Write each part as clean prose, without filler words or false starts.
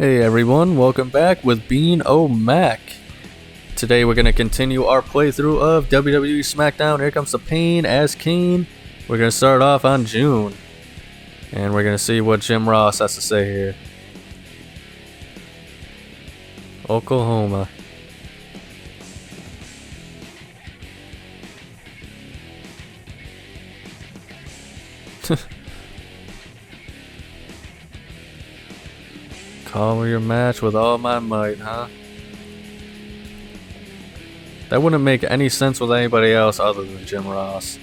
Hey everyone, welcome back with Bean O'Mac. Today we're going to continue our playthrough of WWE Smackdown. Here comes the pain as Kane. We're going to start off on June. And we're going to see what Jim Ross has to say here. Oklahoma. Call your match with all my might, huh? That wouldn't make any sense with anybody else other than Jim Ross.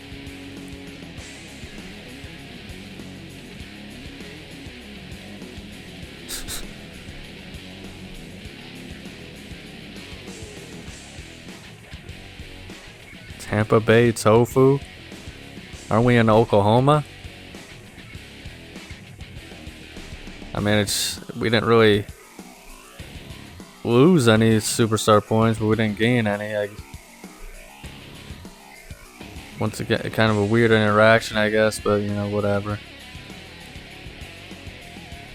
Tampa Bay Tofu? Aren't we in Oklahoma? I mean, we didn't really lose any superstar points, but we didn't gain any. Once again, kind of a weird interaction, I guess, but you know, whatever.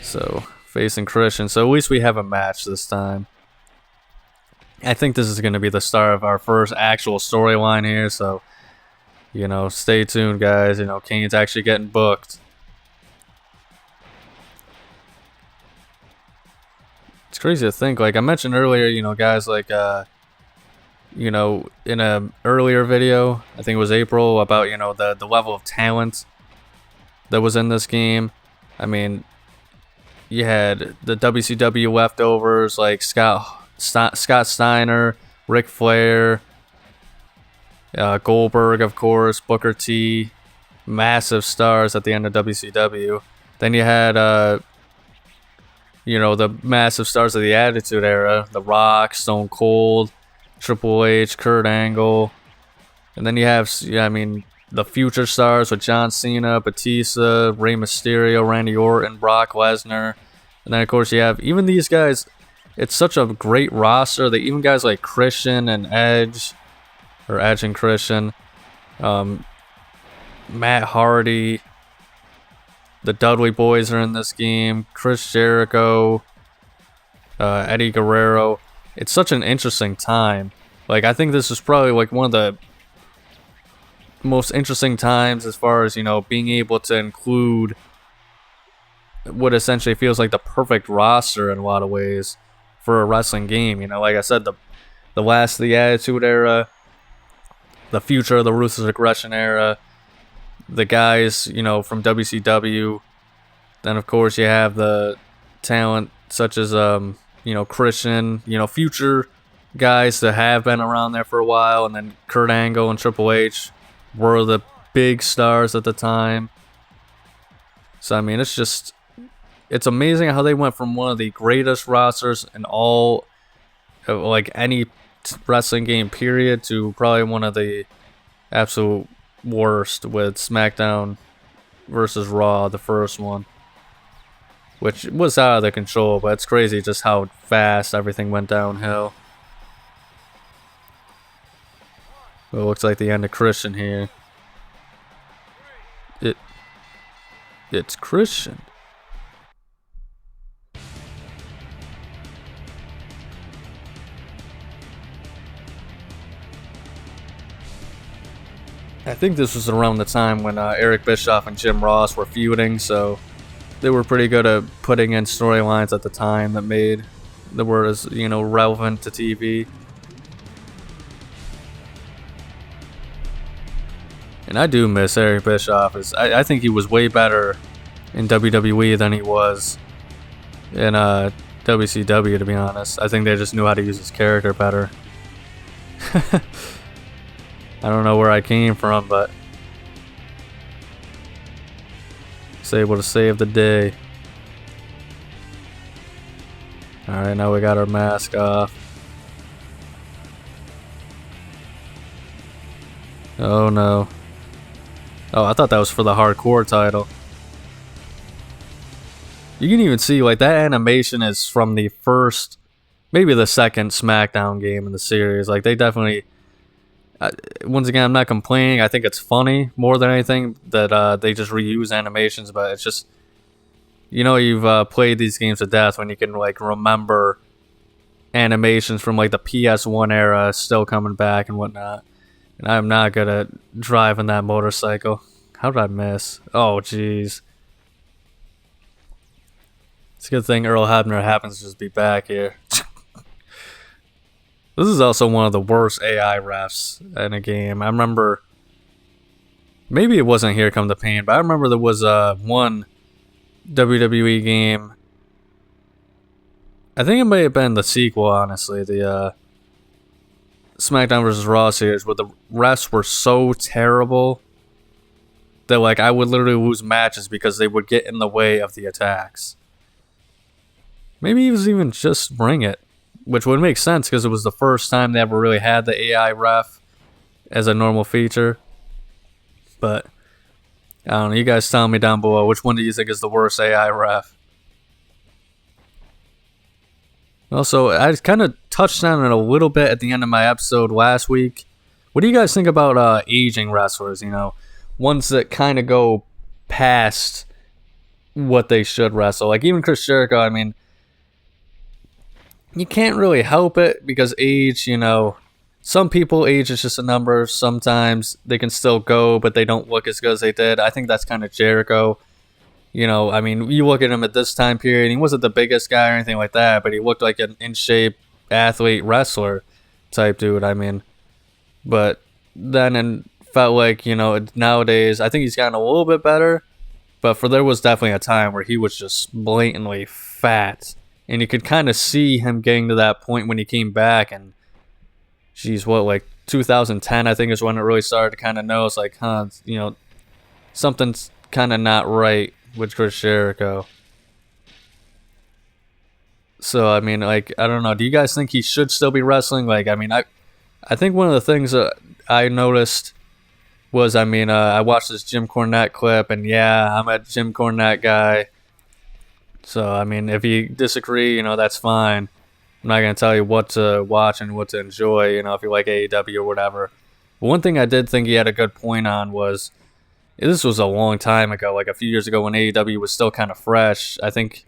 So, facing Christian. So at least we have a match this time. I think this is going to be the start of our first actual storyline here, so, you know, stay tuned, guys. You know, Kane's actually getting booked. It's crazy to think, like I mentioned earlier, you know, guys, like, you know, in a earlier video, I think it was April, about, you know, the level of talent that was in this game. I mean, you had the WCW leftovers, like Scott Steiner, Ric Flair, Goldberg, of course, Booker T, massive stars at the end of WCW. Then you had, you know, the massive stars of the Attitude Era, The Rock, Stone Cold, Triple H, Kurt Angle. And then you have, yeah, I mean, the future stars with John Cena, Batista, Rey Mysterio, Randy Orton, Brock Lesnar. And then, of course, you have even these guys. It's such a great roster that even guys like Christian and Edge, or Edge and Christian, Matt Hardy, the Dudley Boys are in this game, Chris Jericho, Eddie Guerrero. It's such an interesting time. Like, I think this is probably like one of the most interesting times as far as, you know, being able to include what essentially feels like the perfect roster in a lot of ways for a wrestling game. You know, like I said, the last of the Attitude Era, the future of the Ruthless Aggression Era, the guys, you know, from WCW. Then, of course, you have the talent such as, you know, Christian, you know, future guys that have been around there for a while. And then Kurt Angle and Triple H were the big stars at the time. So, I mean, it's amazing how they went from one of the greatest rosters in all, like, any wrestling game, period, to probably one of the absolute worst with Smackdown versus Raw, the first one, which was out of their control, but it's crazy just how fast everything went downhill. Well, it looks like the end of Christian here. It's Christian. I think this was around the time when Eric Bischoff and Jim Ross were feuding, so they were pretty good at putting in storylines at the time that were, as you know, relevant to TV. And I do miss Eric Bischoff. I think he was way better in WWE than he was in WCW, to be honest. I think they just knew how to use his character better. I don't know where I came from, but he's able to save the day. Alright, now we got our mask off. Oh no. Oh, I thought that was for the hardcore title. You can even see, like, that animation is from the first, maybe the second Smackdown game in the series. Like, they definitely... once again, I'm not complaining. I think it's funny more than anything that they just reuse animations, but it's just You know, you've played these games to death when you can like remember animations from like the PS1 era still coming back and whatnot. And I'm not good at driving that motorcycle. How did I miss? Oh, jeez. It's a good thing Earl Hebner happens to just be back here. This is also one of the worst AI refs in a game. I remember, maybe it wasn't Here Come the Pain, but I remember there was one WWE game. I think it may have been the sequel, honestly, the Smackdown vs. Raw series, where the refs were so terrible that like I would literally lose matches because they would get in the way of the attacks. Maybe it was even just Bring It, which would make sense because it was the first time they ever really had the AI ref as a normal feature. But I don't know. You guys tell me down below, which one do you think is the worst AI ref? Also, I kind of touched on it a little bit at the end of my episode last week. What do you guys think about aging wrestlers? You know, ones that kind of go past what they should wrestle. Like even Chris Jericho, I mean, you can't really help it because age, you know, some people age is just a number. Sometimes they can still go, but they don't look as good as they did. I think that's kind of Jericho. You know, I mean, you look at him at this time period, he wasn't the biggest guy or anything like that, but he looked like an in-shape athlete wrestler type dude, I mean. But then it felt like, you know, nowadays, I think he's gotten a little bit better, but there was definitely a time where he was just blatantly fat. And you could kind of see him getting to that point when he came back, and geez, what, like 2010, I think is when it really started to kind of know, it's like, you know, something's kind of not right with Chris Jericho. So, I mean, like, I don't know. Do you guys think he should still be wrestling? Like, I mean, I think one of the things that I noticed was, I mean, I watched this Jim Cornette clip, and yeah, I'm a Jim Cornette guy. So, I mean, if you disagree, you know, that's fine. I'm not going to tell you what to watch and what to enjoy, you know, if you like AEW or whatever. But one thing I did think he had a good point on was, this was a long time ago, like a few years ago when AEW was still kind of fresh. I think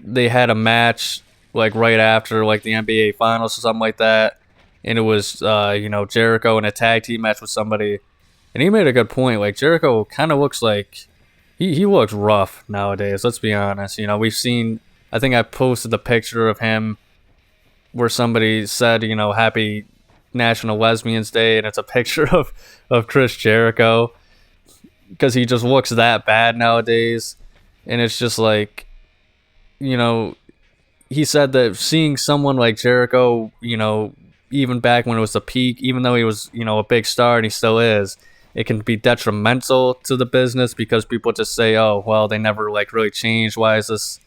they had a match like right after like the NBA Finals or something like that, and it was you know, Jericho in a tag team match with somebody, and he made a good point. Like Jericho kind of looks like he looks rough nowadays. Let's be honest. You know, we've seen. I think I posted the picture of him where somebody said, you know, Happy National Lesbians Day, and it's a picture of Chris Jericho. Because he just looks that bad nowadays. And it's just like, you know, he said that seeing someone like Jericho, you know, even back when it was the peak, even though he was, you know, a big star and he still is, it can be detrimental to the business because people just say, oh, well, they never like really changed. Why is this,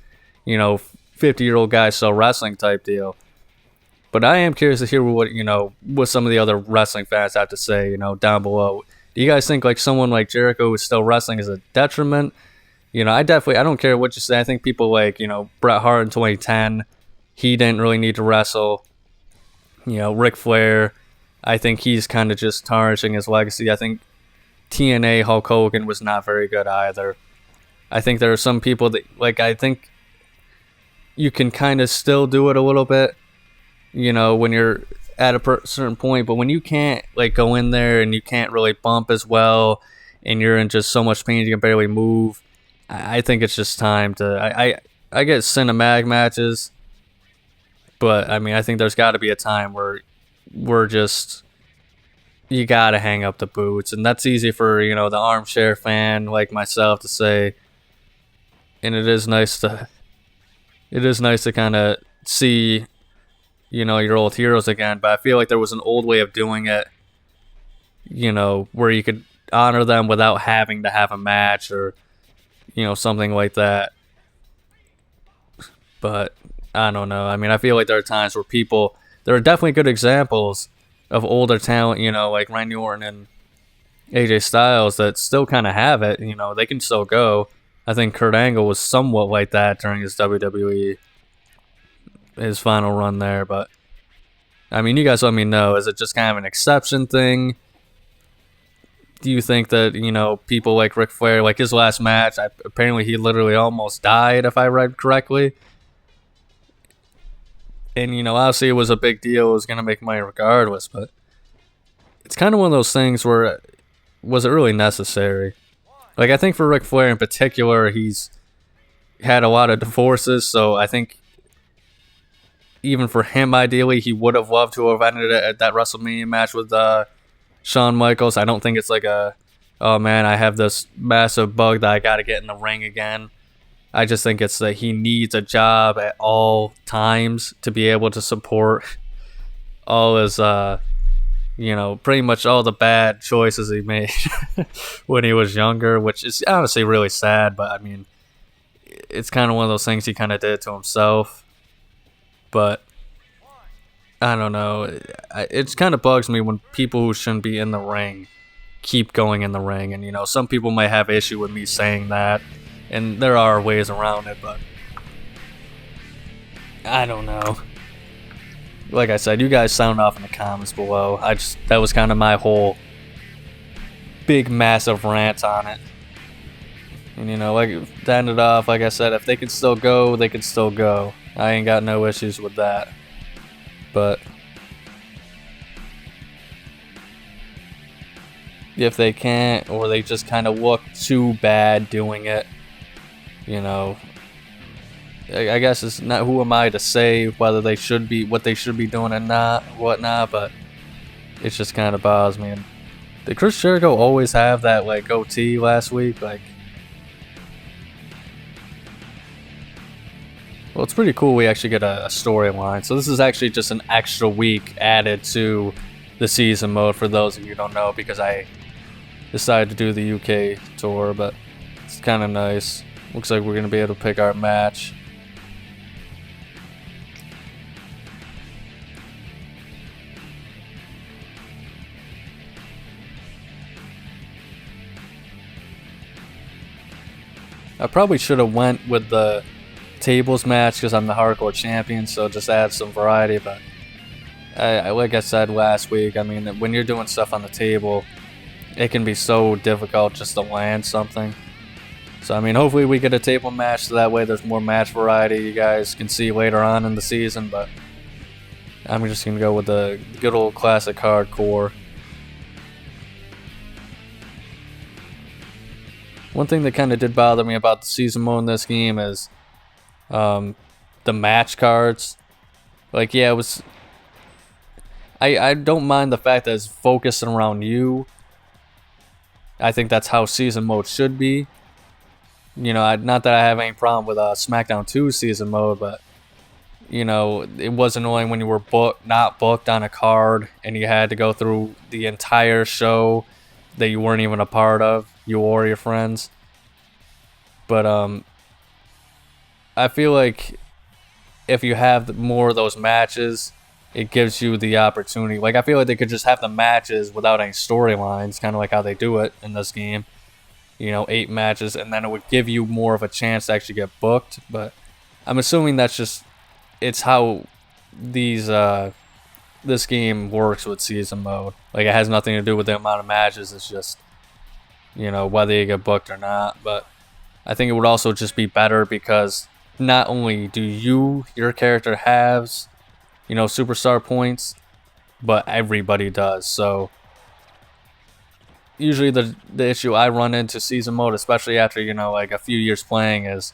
you know, 50-year-old guy still wrestling type deal? But I am curious to hear what, you know, what some of the other wrestling fans have to say, you know, down below. Do you guys think like someone like Jericho who's still wrestling is a detriment? You know, I don't care what you say. I think people like, you know, Bret Hart in 2010, he didn't really need to wrestle. You know, Ric Flair, I think he's kind of just tarnishing his legacy. I think TNA Hulk Hogan was not very good either. I think there are some people that, like, I think you can kind of still do it a little bit, you know, when you're at a certain point, but when you can't like go in there and you can't really bump as well and you're in just so much pain you can barely move, I think it's just time to I get cinematic matches, but I mean I think there's got to be a time where you gotta hang up the boots, and that's easy for, you know, the armchair fan like myself to say, and it is nice to kind of see, you know, your old heroes again, but I feel like there was an old way of doing it, you know, where you could honor them without having to have a match or, you know, something like that. But I don't know. I mean, I feel like there are times where there are definitely good examples of older talent, you know, like Randy Orton and AJ Styles that still kind of have it, you know, they can still go. I think Kurt Angle was somewhat like that during his WWE, his final run there, but I mean, you guys let me know. Is it just kind of an exception thing? do you think that, people like Ric Flair, like his last match, apparently he literally almost died, if I read correctly. And, obviously it was a big deal. It was going to make money regardless, but it's kind of one of those things where, was it really necessary? Like, I think for Ric Flair in particular, he's had a lot of divorces, so I think even for him, ideally, he would have loved to have ended it at that WrestleMania match with Shawn Michaels. I don't think it's like oh man, I have this massive bug that I got to get in the ring again. I just think it's that he needs a job at all times to be able to support all his, pretty much all the bad choices he made when he was younger, which is honestly really sad, but I mean, it's kind of one of those things he kind of did to himself. But I don't know. It kind of bugs me when people who shouldn't be in the ring keep going in the ring. And, some people might have issue with me saying that. And there are ways around it, but I don't know. Like I said, you guys sound off in the comments below. That was kind of my whole big, massive rant on it. And, like, to end it off, like I said, if they can still go, they can still go. I ain't got no issues with that. But if they can't, or they just kind of look too bad doing it, I guess it's not, who am I to say whether they should be, what they should be doing or not, whatnot, but it just kind of bothers me. And did Chris Jericho always have that, like, goatee last week? Like, well, it's pretty cool we actually get a storyline. So this is actually just an extra week added to the season mode for those of you who don't know, because I decided to do the UK tour, but it's kind of nice. Looks like we're going to be able to pick our match. I probably should have went with the tables match because I'm the hardcore champion, so just add some variety. But like I said last week, I mean, when you're doing stuff on the table, it can be so difficult just to land something. So I mean, hopefully we get a table match, so that way there's more match variety you guys can see later on in the season. But I'm just gonna go with the good old classic hardcore. One thing that kind of did bother me about the season mode in this game is the match cards. Like, yeah, it was. I don't mind the fact that it's focusing around you. I think that's how season mode should be. Not that I have any problem with Smackdown 2 season mode, but it was annoying when you were not booked on a card and you had to go through the entire show that you weren't even a part of, you or your friends. But I feel like if you have more of those matches, it gives you the opportunity. Like, I feel like they could just have the matches without any storylines, kind of like how they do it in this game. 8 matches, and then it would give you more of a chance to actually get booked. But I'm assuming it's how this game works with season mode. Like, it has nothing to do with the amount of matches. It's just, whether you get booked or not. But I think it would also just be better because not only do your character has, superstar points, but everybody does. So usually the issue I run into season mode, especially after, like a few years playing, is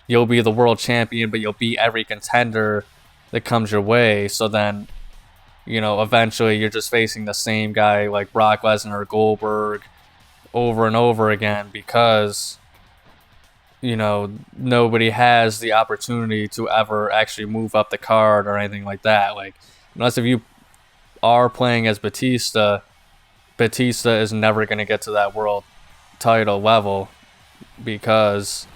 you'll be the world champion, but you'll beat every contender that comes your way. So then, eventually you're just facing the same guy like Brock Lesnar or Goldberg over and over again because, nobody has the opportunity to ever actually move up the card or anything like that. Like, unless if you are playing as Batista is never going to get to that world title level because,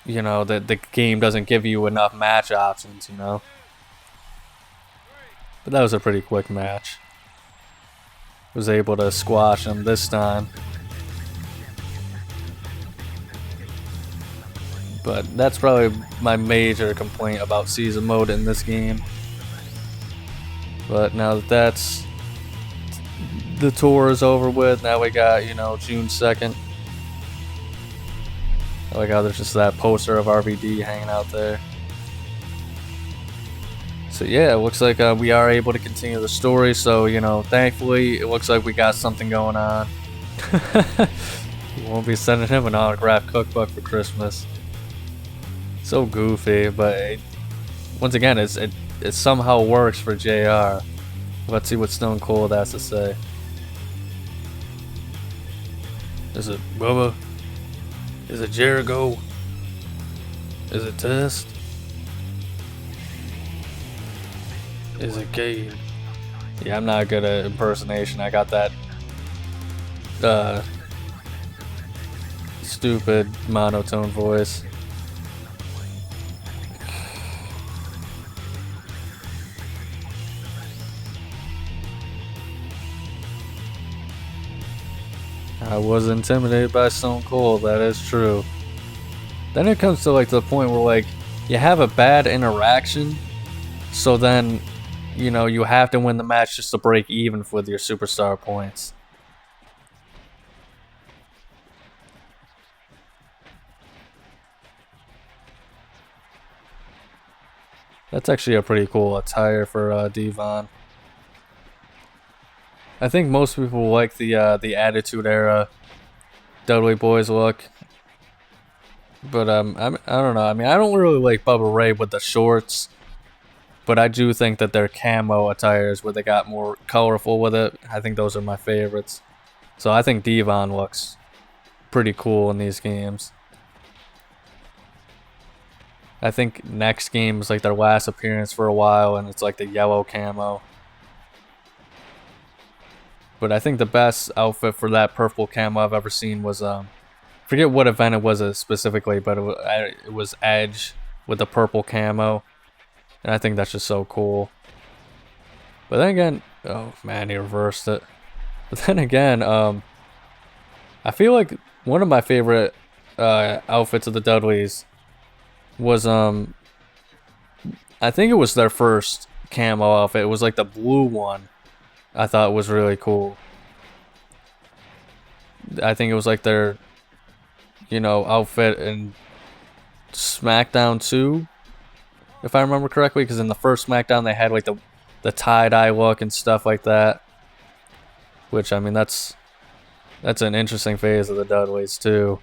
the game doesn't give you enough match options, But that was a pretty quick match. Was able to squash him this time. But that's probably my major complaint about season mode in this game. But now that that's the tour is over with. Now we got, you know, June 2nd. I like how there's just that poster of RVD hanging out there. So yeah, it looks like we are able to continue the story. So, you know, thankfully, it looks like we got something going on. We won't be sending him an autographed cookbook for Christmas. So goofy, but once again, it somehow works for JR. Let's see what Stone Cold has to say. Is it Bubba? Is it Jericho? Is it Test? Is it Kane? Yeah, I'm not good at impersonation. I got that stupid monotone voice. I was intimidated by Stone Cold, that is true. Then it comes to like the point where like you have a bad interaction, so then, you know, you have to win the match just to break even with your superstar points. That's actually a pretty cool attire for Devon. I think most people like the Attitude Era Dudley Boys look, but I don't know. I mean, I don't really like Bubba Ray with the shorts, but I do think that their camo attires where they got more colorful with it, I think those are my favorites. So I think Devon looks pretty cool in these games. I think next game is like their last appearance for a while, and it's like the yellow camo. But I think the best outfit for that purple camo I've ever seen was, forget what event it was specifically, but it was Edge with the purple camo. And I think that's just so cool. But then again, oh man, he reversed it. But then again, I feel like one of my favorite outfits of the Dudleys was, I think it was their first camo outfit. It was like the blue one. I thought it was really cool. I think it was like their, you know, outfit in Smackdown 2, if I remember correctly, because in the first Smackdown they had like the tie-dye look and stuff like that. Which, I mean, that's an interesting phase of the Dudleys too.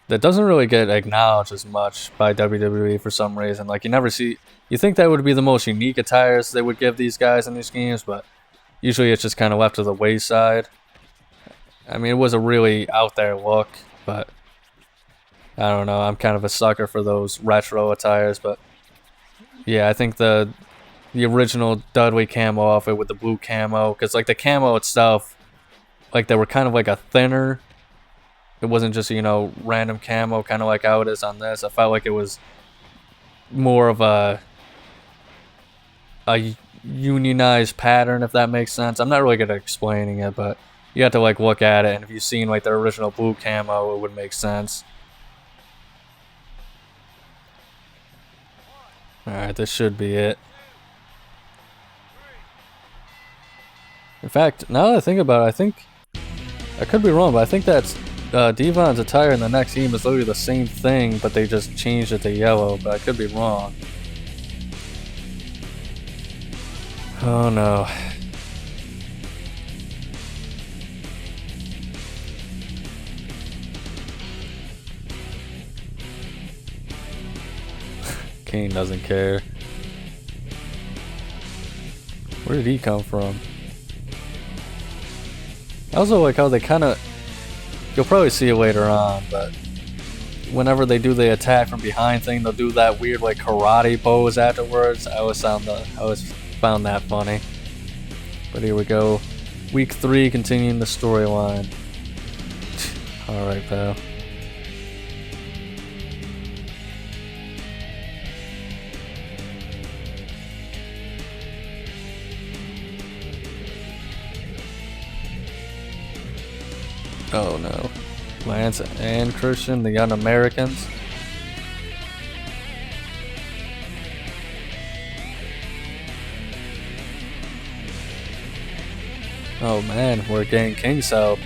That doesn't really get acknowledged as much by WWE for some reason. Like, you think that would be the most unique attires they would give these guys in these games, but usually it's just kind of left to the wayside. I mean, it was a really out there look, but I don't know. I'm kind of a sucker for those retro attires, but yeah, I think the original Dudley camo outfit with the blue camo, because like the camo itself, like they were kind of like a thinner. It wasn't just, you know, random camo, kind of like how it is on this. I felt like it was more of a unionized pattern, if that makes sense. I'm not really good at explaining it, but you have to like look at it, and if you've seen like the original blue camo, it would make sense. Alright, this should be it. In fact, now that I think about it, I could be wrong, but I think that's Devon's attire in the next game is literally the same thing, but they just changed it to yellow, but I could be wrong. Oh no. Kane doesn't care. Where did he come from? I also like how they kind of... You'll probably see it later on, but whenever they do the attack from behind thing, they'll do that weird like karate pose afterwards. I always found that funny. But here we go. Week 3, continuing the storyline. Alright, pal. Oh no. Lance and Christian, the Un-Americans. Oh man, we're getting King's help.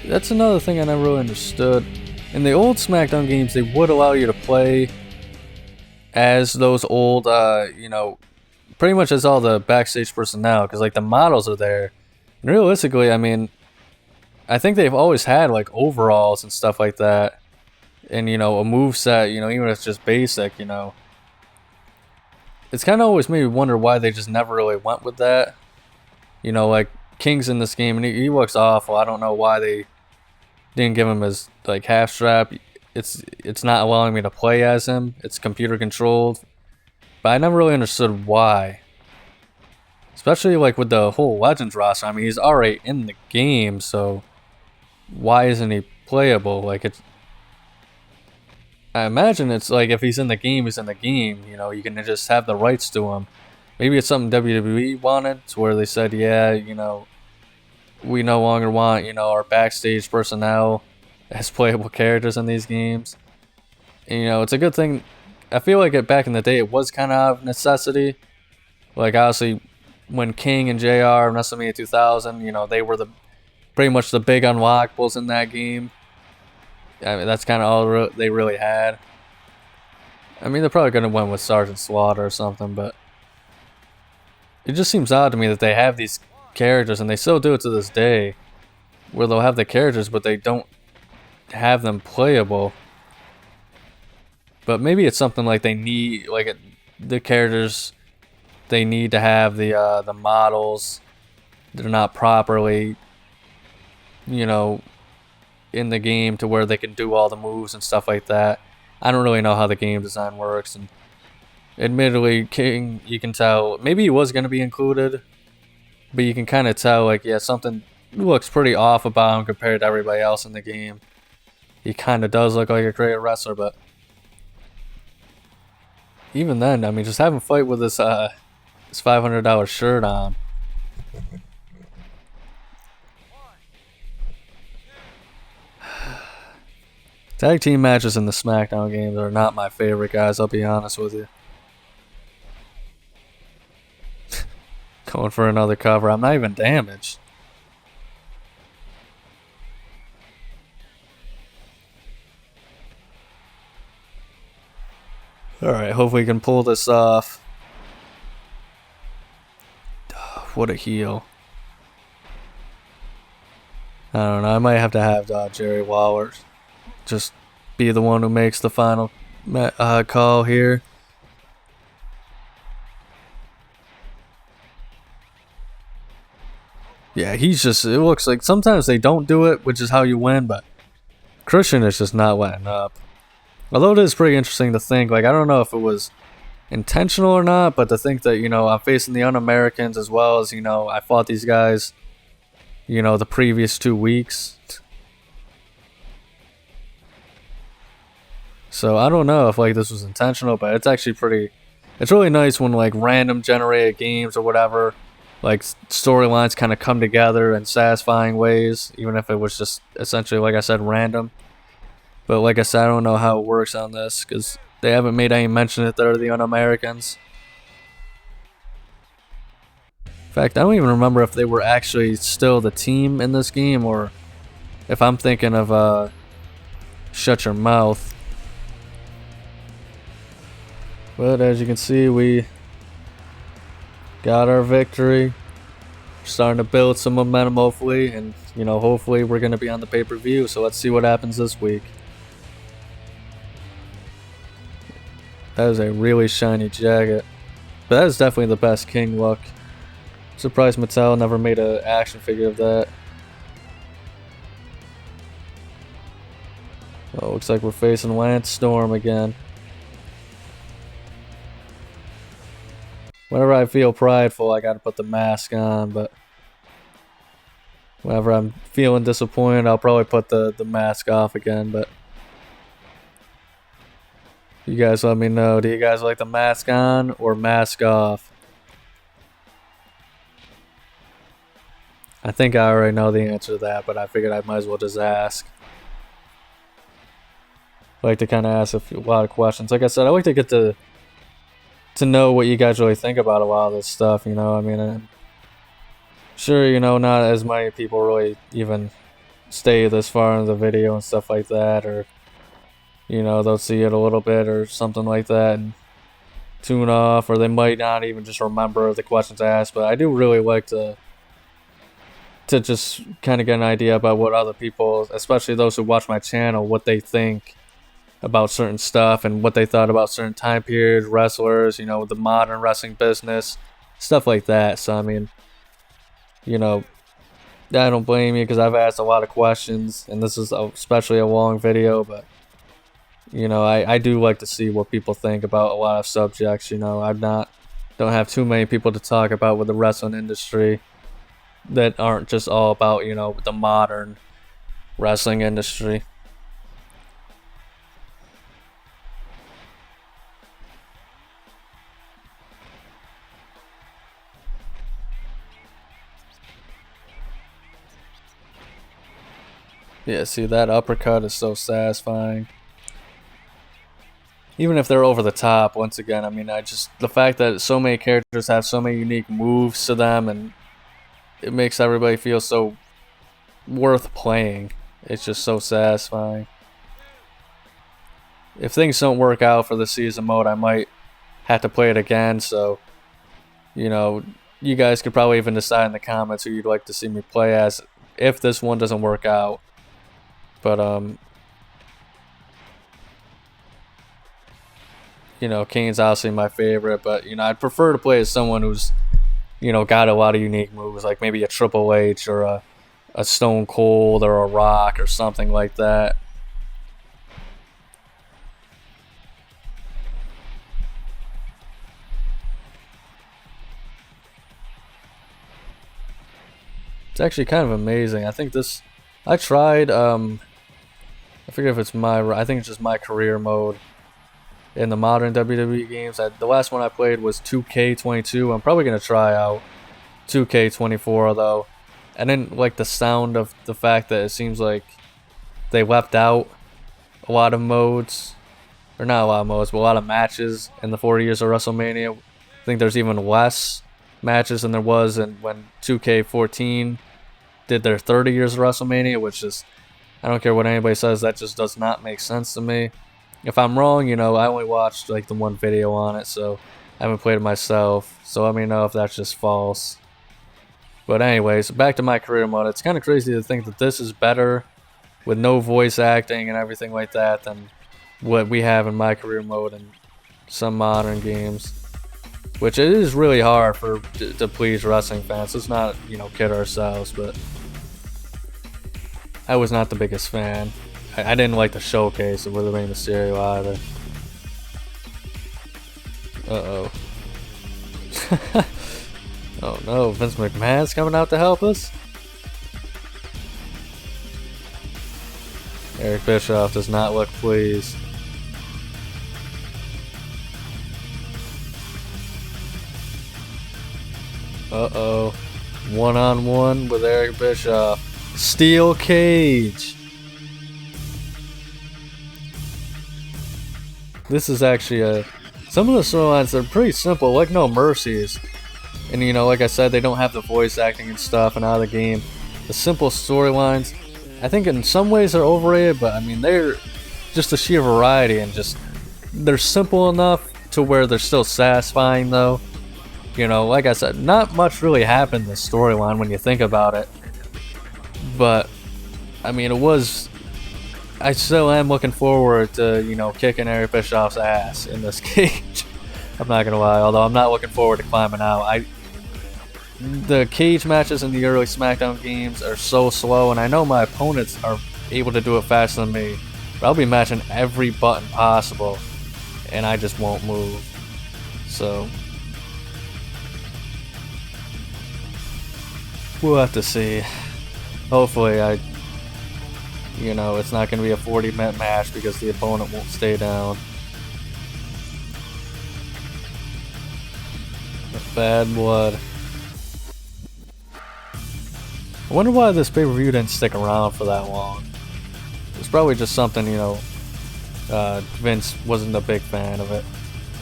That's another thing I never really understood. In the old Smackdown games, they would allow you to play as those old, you know, pretty much as all the backstage personnel, because like the models are there. And realistically, I mean, I think they've always had like overalls and stuff like that, and you know, a move set. You know, even if it's just basic, you know, it's kind of always made me wonder why they just never really went with that. You know, like King's in this game and he looks awful. I don't know why they didn't give him his like half strap. It's not allowing me to play as him. It's computer controlled, but I never really understood why. Especially like with the whole Legends roster. I mean, he's already in the game, so why isn't he playable? Like I imagine it's like if he's in the game, he's in the game. You know, you can just have the rights to him. Maybe it's something WWE wanted, to where they said, yeah, you know, we no longer want, you know, our backstage personnel as playable characters in these games. And, you know, it's a good thing. I feel like back in the day, it was kind of necessity. Like, obviously, when King and JR and WrestleMania 2000, you know, they were pretty much the big unlockables in that game. I mean, that's kind of all they really had. I mean, they're probably going to win with Sergeant Slaughter or something, but it just seems odd to me that they have these characters, and they still do it to this day, where they'll have the characters, but they don't have them playable. But maybe it's something like they need, like the characters, they need to have the models. They're not properly, you know, in the game to where they can do all the moves and stuff like that. I don't really know how the game design works, and admittedly, King, you can tell maybe he was going to be included, but you can kind of tell, like, yeah, something looks pretty off about him compared to everybody else in the game. He kind of does look like a great wrestler, but even then, I mean, just have him fight with this $500 shirt on. Tag team matches in the Smackdown games are not my favorite, guys. I'll be honest with you. Going for another cover. I'm not even damaged. Alright, hopefully we can pull this off. What a heel. I don't know. I might have to have Jerry Waller just be the one who makes the final call here. Yeah, he's just, it looks like sometimes they don't do it, which is how you win, but Christian is just not letting up. Although it is pretty interesting to think, like, I don't know if it was intentional or not, but to think that, you know, I'm facing the Un-Americans as well as, you know, I fought these guys, you know, the previous 2 weeks. So I don't know if, like, this was intentional, but it's actually pretty, it's really nice when, like, random generated games or whatever, like, storylines kind of come together in satisfying ways, even if it was just essentially, like I said, random. But like I said, I don't know how it works on this, because they haven't made any mention that they're the Un-Americans. In fact, I don't even remember if they were actually still the team in this game, or if I'm thinking of Shut Your Mouth. But as you can see, we got our victory. We're starting to build some momentum, hopefully, and, you know, hopefully we're going to be on the pay-per-view, so let's see what happens this week. That is a really shiny jacket. But that is definitely the best King look. Surprised Mattel never made an action figure of that. Oh, looks like we're facing Lance Storm again. Whenever I feel prideful, I gotta put the mask on, but whenever I'm feeling disappointed, I'll probably put the mask off again, but you guys let me know. Do you guys like the mask on or mask off? I think I already know the answer to that, but I figured I might as well just ask. I like to kind of ask a lot of questions. Like I said, I like to get to to know what you guys really think about a lot of this stuff. You know, I mean, I'm sure, you know, not as many people really even stay this far in the video and stuff like that, or you know, they'll see it a little bit or something like that and tune off, or they might not even just remember the questions asked. But I do really like to just kind of get an idea about what other people, especially those who watch my channel, what they think about certain stuff and what they thought about certain time periods, wrestlers, you know, the modern wrestling business, stuff like that. So I mean, you know, I don't blame you because I've asked a lot of questions, and this is especially a long video, but you know, I do like to see what people think about a lot of subjects. You know, don't have too many people to talk about with the wrestling industry that aren't just all about, you know, the modern wrestling industry. Yeah, see, that uppercut is so satisfying. Even if they're over the top, once again, I mean, the fact that so many characters have so many unique moves to them, and it makes everybody feel so worth playing. It's just so satisfying. If things don't work out for the season mode, I might have to play it again, so, you know, you guys could probably even decide in the comments who you'd like to see me play as if this one doesn't work out. But, you know, Kane's obviously my favorite, but, you know, I'd prefer to play as someone who's, you know, got a lot of unique moves, like maybe a Triple H or a Stone Cold or a Rock or something like that. It's actually kind of amazing. I think I tried, I forget if it's I think it's just my career mode in the modern WWE games. The last one I played was 2K22. I'm probably going to try out 2K24 though. I didn't like the sound of the fact that it seems like they left out a lot of modes. Or not a lot of modes, but a lot of matches in the 40 years of WrestleMania. I think there's even less matches than there was when 2K14 did their 30 years of WrestleMania, which is, I don't care what anybody says, that just does not make sense to me. If I'm wrong, you know, I only watched like the one video on it, so I haven't played it myself, so let me know if that's just false. But anyways, back to my career mode. It's kind of crazy to think that this is better with no voice acting and everything like that than what we have in my career mode in some modern games. Which it is really hard to please wrestling fans. Let's not, you know, kid ourselves, but I was not the biggest fan. I didn't like the showcase of Rey Mysterio either. Uh-oh. Oh no, Vince McMahon's coming out to help us? Eric Bischoff does not look pleased. Uh-oh. One-on-one with Eric Bischoff. Steel cage! This is actually some of the storylines are pretty simple, like No Mercies. And you know, like I said, they don't have the voice acting and stuff and out of the game. The simple storylines, I think in some ways they're overrated, but I mean, they're just the sheer variety and just, they're simple enough to where they're still satisfying though. You know, like I said, not much really happened in the storyline when you think about it. But, I mean, I still am looking forward to, you know, kicking Eric Bischoff's ass in this cage. I'm not gonna lie, although I'm not looking forward to climbing out. The cage matches in the early Smackdown games are so slow, and I know my opponents are able to do it faster than me. But I'll be matching every button possible, and I just won't move. So we'll have to see. Hopefully you know, it's not going to be a 40-minute match because the opponent won't stay down. Bad blood. I wonder why this pay-per-view didn't stick around for that long. It's probably just something, you know, Vince wasn't a big fan of it.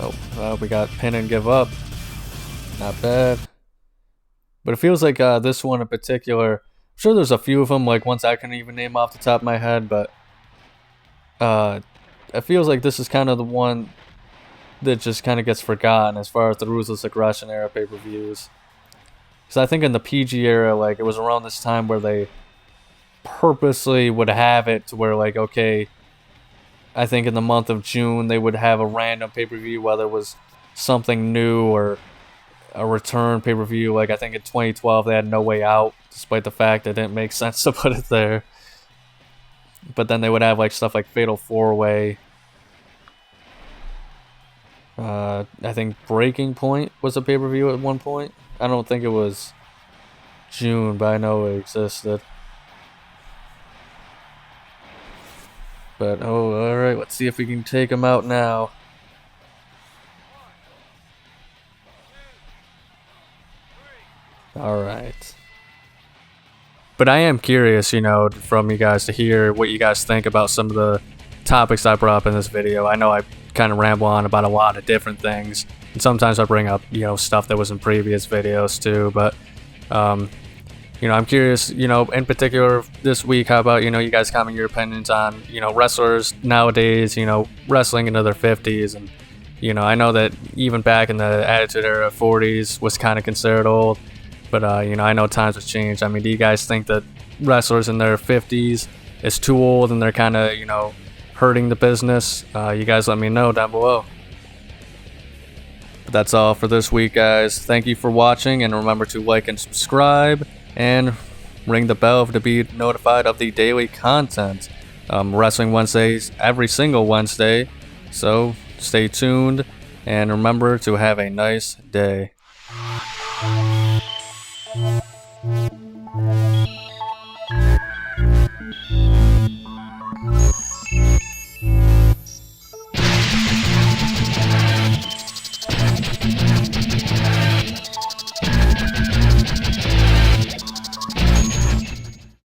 Oh, we got pin and give up. Not bad. But it feels like this one in particular, I'm sure there's a few of them, like ones I couldn't even name off the top of my head, but it feels like this is kind of the one that just kind of gets forgotten as far as the Ruthless Aggression era pay-per-views. Because I think in the PG era, like, it was around this time where they purposely would have it to where, like, okay, I think in the month of June they would have a random pay-per-view, whether it was something new or a return pay-per-view. Like, I think in 2012 they had No Way Out, despite the fact it didn't make sense to put it there. But then they would have like stuff like Fatal 4-Way. I think Breaking Point was a pay-per-view at one point. I don't think it was June, but I know it existed. But, alright, let's see if we can take him out now. Alright. But I am curious, from you guys to hear what you guys think about some of the topics I brought up in this video. I know I kind of ramble on about a lot of different things, and sometimes I bring up, stuff that was in previous videos too, but, I'm curious, in particular this week, how about, you guys comment your opinions on, wrestlers nowadays, wrestling into their 50s, and, I know that even back in the Attitude Era, 40s was kind of considered old, but, I know times have changed. I mean, do you guys think that wrestlers in their 50s is too old and they're kind of, hurting the business? You guys let me know down below. But that's all for this week, guys. Thank you for watching, and remember to like and subscribe, and ring the bell to be notified of the daily content. Wrestling Wednesdays every single Wednesday, so stay tuned, and remember to have a nice day.